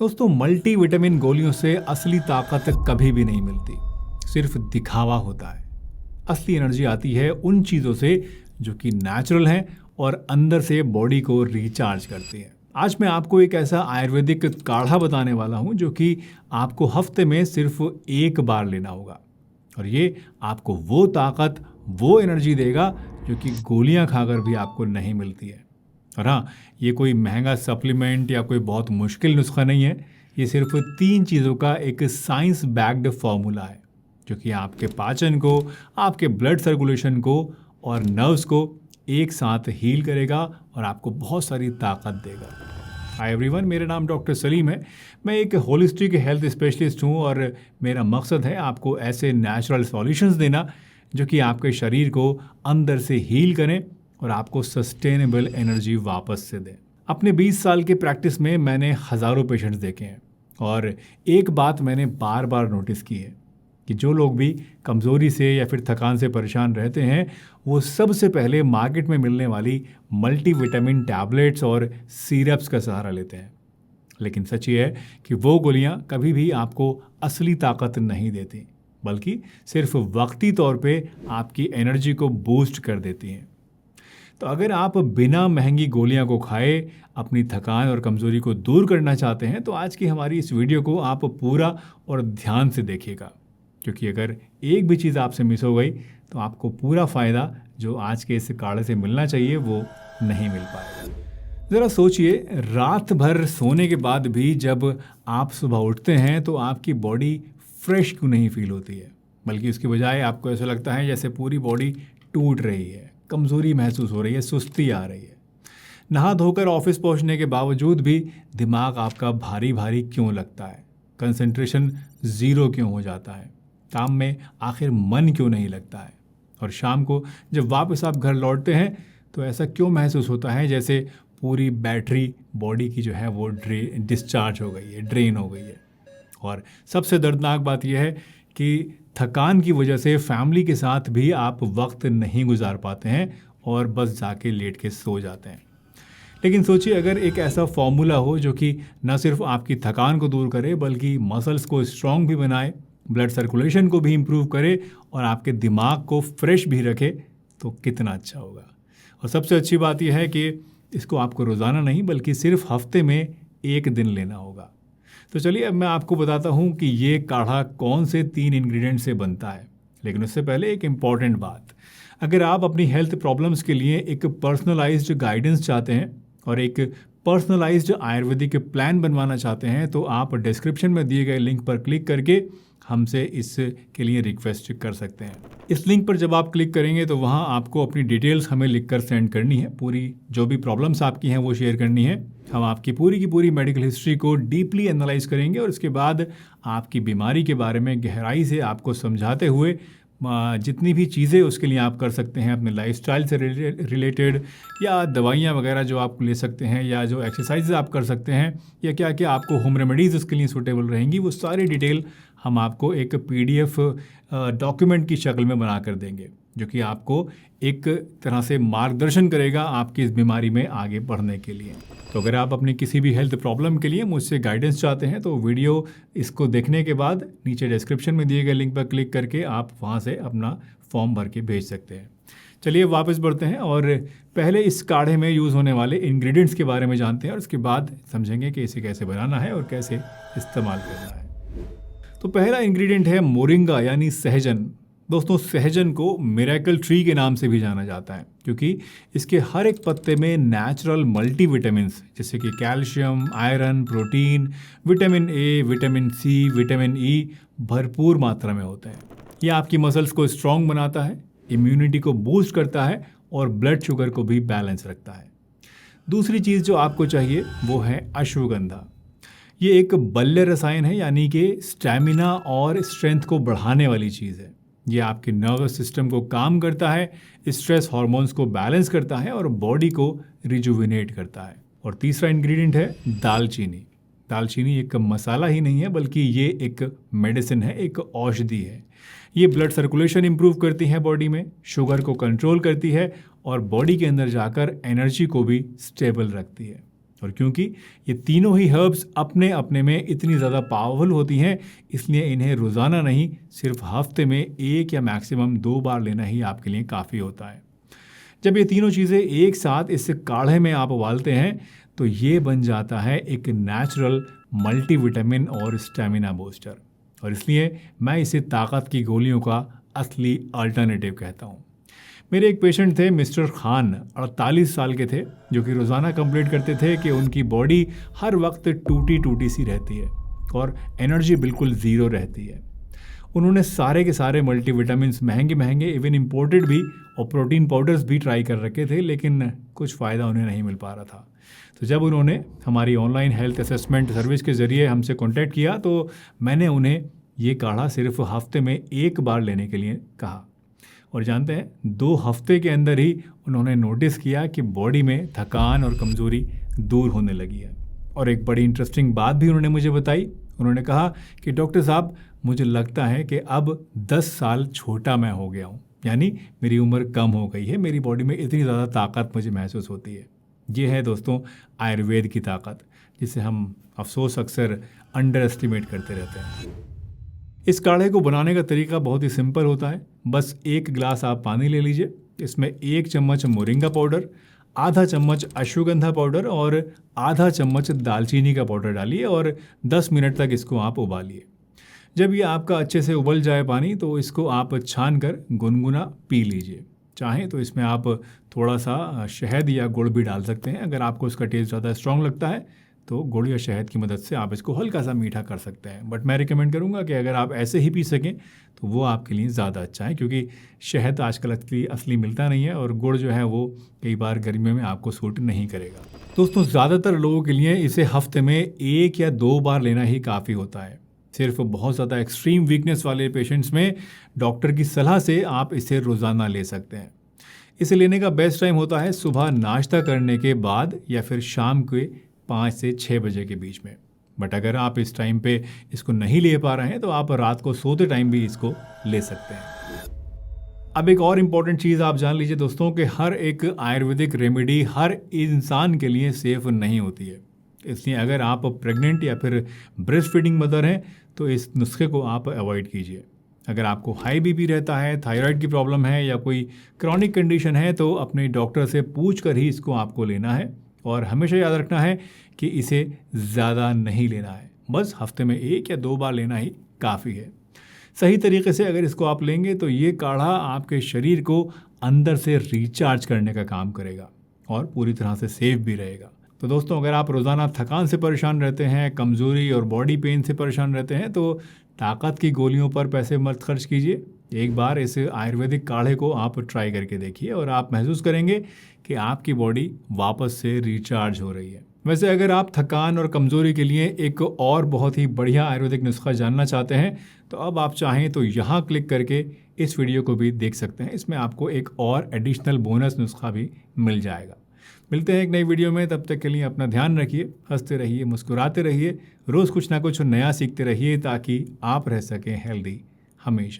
दोस्तों, मल्टीविटामिन गोलियों से असली ताकत कभी भी नहीं मिलती, सिर्फ दिखावा होता है। असली एनर्जी आती है उन चीज़ों से जो कि नेचुरल हैं और अंदर से बॉडी को रिचार्ज करती हैं। आज मैं आपको एक ऐसा आयुर्वेदिक काढ़ा बताने वाला हूं जो कि आपको हफ्ते में सिर्फ एक बार लेना होगा और ये आपको वो ताकत, वो एनर्जी देगा जो कि गोलियां खाकर भी आपको नहीं मिलती है। और हाँ, ये कोई महंगा सप्लीमेंट या कोई बहुत मुश्किल नुस्खा नहीं है। ये सिर्फ 3 चीज़ों का एक साइंस बैक्ड फॉर्मूला है जो कि आपके पाचन को, आपके ब्लड सर्कुलेशन को और नर्व्स को एक साथ हील करेगा और आपको बहुत सारी ताकत देगा। हाय एवरीवन, मेरा नाम डॉक्टर सलीम है। मैं एक होलिस्टिक हेल्थ स्पेशलिस्ट हूँ और मेरा मकसद है आपको ऐसे नेचुरल सॉल्यूशंस देना जो कि आपके शरीर को अंदर से हील करें और आपको सस्टेनेबल एनर्जी वापस से दें। अपने 20 साल के प्रैक्टिस में मैंने हज़ारों पेशेंट्स देखे हैं और एक बात मैंने बार बार नोटिस की है कि जो लोग भी कमज़ोरी से या फिर थकान से परेशान रहते हैं वो सबसे पहले मार्केट में मिलने वाली मल्टीविटामिन टैबलेट्स और सिरप्स का सहारा लेते हैं। लेकिन सच ये है कि वो गोलियां कभी भी आपको असली ताकत नहीं देती, बल्कि सिर्फ वक्ती तौर पे आपकी एनर्जी को बूस्ट कर देती हैं। तो अगर आप बिना महंगी गोलियां को खाए अपनी थकान और कमज़ोरी को दूर करना चाहते हैं तो आज की हमारी इस वीडियो को आप पूरा और ध्यान से देखिएगा, क्योंकि अगर एक भी चीज़ आपसे मिस हो गई तो आपको पूरा फ़ायदा जो आज के इस काढ़े से मिलना चाहिए वो नहीं मिल पाएगा। ज़रा सोचिए, रात भर सोने के बाद भी जब आप सुबह उठते हैं तो आपकी बॉडी फ्रेश क्यों नहीं फील होती है, बल्कि उसके बजाय आपको ऐसा लगता है जैसे पूरी बॉडी टूट रही है, कमज़ोरी महसूस हो रही है, सुस्ती आ रही है। नहा धोकर ऑफिस पहुंचने के बावजूद भी दिमाग आपका भारी भारी क्यों लगता है, कंसंट्रेशन ज़ीरो क्यों हो जाता है, काम में आखिर मन क्यों नहीं लगता है, और शाम को जब वापस आप घर लौटते हैं तो ऐसा क्यों महसूस होता है जैसे पूरी बैटरी बॉडी की जो है वो डिस्चार्ज हो गई है, ड्रेन हो गई है। और सबसे दर्दनाक बात यह है कि थकान की वजह से फैमिली के साथ भी आप वक्त नहीं गुजार पाते हैं और बस जाके लेट के सो जाते हैं। लेकिन सोचिए, अगर एक ऐसा फॉर्मूला हो जो कि न सिर्फ आपकी थकान को दूर करे बल्कि मसल्स को स्ट्रॉन्ग भी बनाए, ब्लड सर्कुलेशन को भी इम्प्रूव करे और आपके दिमाग को फ्रेश भी रखे, तो कितना अच्छा होगा। और सबसे अच्छी बात यह है कि इसको आपको रोज़ाना नहीं बल्कि सिर्फ हफ्ते में एक दिन लेना होगा। तो चलिए अब मैं आपको बताता हूँ कि ये काढ़ा कौन से 3 इंग्रेडिएंट से बनता है। लेकिन उससे पहले एक इम्पॉर्टेंट बात, अगर आप अपनी हेल्थ प्रॉब्लम्स के लिए एक पर्सनलाइज्ड गाइडेंस चाहते हैं और एक पर्सनलाइज्ड आयुर्वेदिक प्लान बनवाना चाहते हैं तो आप डिस्क्रिप्शन में दिए गए लिंक पर क्लिक करके हमसे इसके लिए रिक्वेस्ट कर सकते हैं। इस लिंक पर जब आप क्लिक करेंगे तो वहाँ आपको अपनी डिटेल्स हमें लिखकर सेंड करनी है, पूरी जो भी प्रॉब्लम्स आपकी हैं वो शेयर करनी है। हम आपकी पूरी की पूरी मेडिकल हिस्ट्री को डीपली एनालाइज करेंगे और उसके बाद आपकी बीमारी के बारे में गहराई से आपको समझाते हुए जितनी भी चीज़ें उसके लिए आप कर सकते हैं अपने लाइफस्टाइल से रिलेटेड, या दवाइयाँ वगैरह जो आप ले सकते हैं, या जो एक्सरसाइज आप कर सकते हैं, या क्या क्या आपको होम रेमेडीज़ उसके लिए सूटेबल रहेंगी, वो सारी डिटेल हम आपको एक PDF डॉक्यूमेंट की शक्ल में बना कर देंगे जो कि आपको एक तरह से मार्गदर्शन करेगा आपकी इस बीमारी में आगे बढ़ने के लिए। तो अगर आप अपनी किसी भी हेल्थ प्रॉब्लम के लिए मुझसे गाइडेंस चाहते हैं तो वीडियो इसको देखने के बाद नीचे डिस्क्रिप्शन में दिए गए लिंक पर क्लिक करके आप वहां से अपना फॉर्म भर के भेज सकते हैं। चलिए वापस बढ़ते हैं और पहले इस काढ़े में यूज़ होने वाले इंग्रेडिएंट्स के बारे में जानते हैं और उसके बाद समझेंगे कि इसे कैसे बनाना है और कैसे इस्तेमाल करना है। तो पहला इंग्रेडिएंट है मोरिंगा यानी सहजन। दोस्तों, सहजन को मिरेकल ट्री के नाम से भी जाना जाता है क्योंकि इसके हर एक पत्ते में नेचुरल मल्टीविटामिन्स जैसे कि calcium, iron, protein, vitamin A, vitamin C, vitamin E भरपूर मात्रा में होते हैं। यह आपकी मसल्स को स्ट्रॉन्ग बनाता है, इम्यूनिटी को बूस्ट करता है और ब्लड शुगर को भी बैलेंस रखता है। दूसरी चीज़ जो आपको चाहिए वो है अश्वगंधा। ये एक बल्य रसायन है, यानी कि स्टैमिना और स्ट्रेंथ को बढ़ाने वाली चीज़ है। ये आपके नर्वस सिस्टम को काम करता है, स्ट्रेस हार्मोन्स को बैलेंस करता है और बॉडी को रिजुविनेट करता है। और तीसरा इंग्रेडिएंट है दालचीनी। दालचीनी एक मसाला ही नहीं है बल्कि ये एक मेडिसिन है, एक औषधि है। ये ब्लड सर्कुलेशन इंप्रूव करती है बॉडी में, शुगर को कंट्रोल करती है और बॉडी के अंदर जाकर एनर्जी को भी स्टेबल रखती है। और क्योंकि ये तीनों ही हर्ब्स अपने अपने में इतनी ज़्यादा पावरफुल होती हैं, इसलिए इन्हें रोज़ाना नहीं, सिर्फ हफ्ते में 1 या मैक्सिमम 2 बार लेना ही आपके लिए काफ़ी होता है। जब ये तीनों चीज़ें एक साथ इस काढ़े में आप उबालते हैं तो ये बन जाता है एक नेचुरल मल्टीविटामिन और स्टेमिना बूस्टर, और इसलिए मैं इसे ताकत की गोलियों का असली अल्टरनेटिव कहता हूँ। मेरे एक पेशेंट थे मिस्टर खान, 48 साल के थे, जो कि रोज़ाना कंप्लेंट करते थे कि उनकी बॉडी हर वक्त टूटी टूटी सी रहती है और एनर्जी बिल्कुल ज़ीरो रहती है। उन्होंने सारे के सारे मल्टीविटामिन्स, महंगे महंगे इवन इम्पोर्टेड भी, और प्रोटीन पाउडर्स भी ट्राई कर रखे थे, लेकिन कुछ फ़ायदा उन्हें नहीं मिल पा रहा था। तो जब उन्होंने हमारी ऑनलाइन हेल्थ असेसमेंट सर्विस के ज़रिए हमसे कॉन्टैक्ट किया तो मैंने उन्हें ये काढ़ा सिर्फ हफ्ते में 1 बार लेने के लिए कहा। और जानते हैं, 2 हफ्ते के अंदर ही उन्होंने नोटिस किया कि बॉडी में थकान और कमज़ोरी दूर होने लगी है। और एक बड़ी इंटरेस्टिंग बात भी उन्होंने मुझे बताई। उन्होंने कहा कि डॉक्टर साहब, मुझे लगता है कि अब 10 साल छोटा मैं हो गया हूँ, यानी मेरी उम्र कम हो गई है, मेरी बॉडी में इतनी ज़्यादा ताकत मुझे महसूस होती है। ये है दोस्तों आयुर्वेद की ताकत, जिसे हम अफसोस अक्सर अंडर एस्टिमेट करते रहते हैं। इस काढ़े को बनाने का तरीका बहुत ही सिंपल होता है। बस 1 गिलास आप पानी ले लीजिए, इसमें 1 चम्मच मोरिंगा पाउडर, आधा चम्मच अश्वगंधा पाउडर और आधा चम्मच दालचीनी का पाउडर डालिए और 10 मिनट तक इसको आप उबालिए। जब ये आपका अच्छे से उबल जाए पानी, तो इसको आप छान कर गुनगुना पी लीजिए। चाहें तो इसमें आप थोड़ा सा शहद या गुड़ भी डाल सकते हैं। अगर आपको इसका टेस्ट ज़्यादा स्ट्रॉन्ग लगता है तो गुड़ या शहद की मदद से आप इसको हल्का सा मीठा कर सकते हैं। बट मैं रिकमेंड करूंगा कि अगर आप ऐसे ही पी सकें तो वो आपके लिए ज़्यादा अच्छा है, क्योंकि शहद आजकल असली मिलता नहीं है और गुड़ जो है वो कई बार गर्मियों में आपको सूट नहीं करेगा। दोस्तों, ज़्यादातर लोगों के लिए इसे हफ्ते में 1 या 2 बार लेना ही काफ़ी होता है। सिर्फ बहुत ज़्यादा एक्सट्रीम वीकनेस वाले पेशेंट्स में डॉक्टर की सलाह से आप इसे रोज़ाना ले सकते हैं। इसे लेने का बेस्ट टाइम होता है सुबह नाश्ता करने के बाद या फिर शाम के 5 से 6 बजे के बीच में। बट अगर आप इस टाइम पे इसको नहीं ले पा रहे हैं तो आप रात को सोते टाइम भी इसको ले सकते हैं। अब एक और इम्पॉर्टेंट चीज़ आप जान लीजिए दोस्तों, कि हर एक आयुर्वेदिक रेमेडी हर इंसान के लिए सेफ नहीं होती है। इसलिए अगर आप प्रेग्नेंट या फिर ब्रेस्ट फीडिंग मदर हैं तो इस नुस्खे को आप अवॉइड कीजिए। अगर आपको हाई बीपी रहता है, थायराइड की प्रॉब्लम है या कोई क्रॉनिक कंडीशन है तो अपने डॉक्टर से पूछ कर ही इसको आपको लेना है। और हमेशा याद रखना है कि इसे ज़्यादा नहीं लेना है, बस हफ्ते में 1 या 2 बार लेना ही काफ़ी है। सही तरीके से अगर इसको आप लेंगे तो ये काढ़ा आपके शरीर को अंदर से रिचार्ज करने का काम करेगा और पूरी तरह से सेफ भी रहेगा। तो दोस्तों, अगर आप रोज़ाना थकान से परेशान रहते हैं, कमज़ोरी और बॉडी पेन से परेशान रहते हैं तो ताकत की गोलियों पर पैसे मत खर्च कीजिए। एक बार इस आयुर्वेदिक काढ़े को आप ट्राई करके देखिए और आप महसूस करेंगे कि आपकी बॉडी वापस से रिचार्ज हो रही है। वैसे अगर आप थकान और कमज़ोरी के लिए एक और बहुत ही बढ़िया आयुर्वेदिक नुस्खा जानना चाहते हैं तो अब आप चाहें तो यहाँ क्लिक करके इस वीडियो को भी देख सकते हैं। इसमें आपको एक और एडिशनल बोनस नुस्खा भी मिल जाएगा। मिलते हैं एक नई वीडियो में, तब तक के लिए अपना ध्यान रखिए, हंसते रहिए, मुस्कुराते रहिए, रोज़ कुछ ना कुछ नया सीखते रहिए ताकि आप रह सकें हेल्दी हमेशा।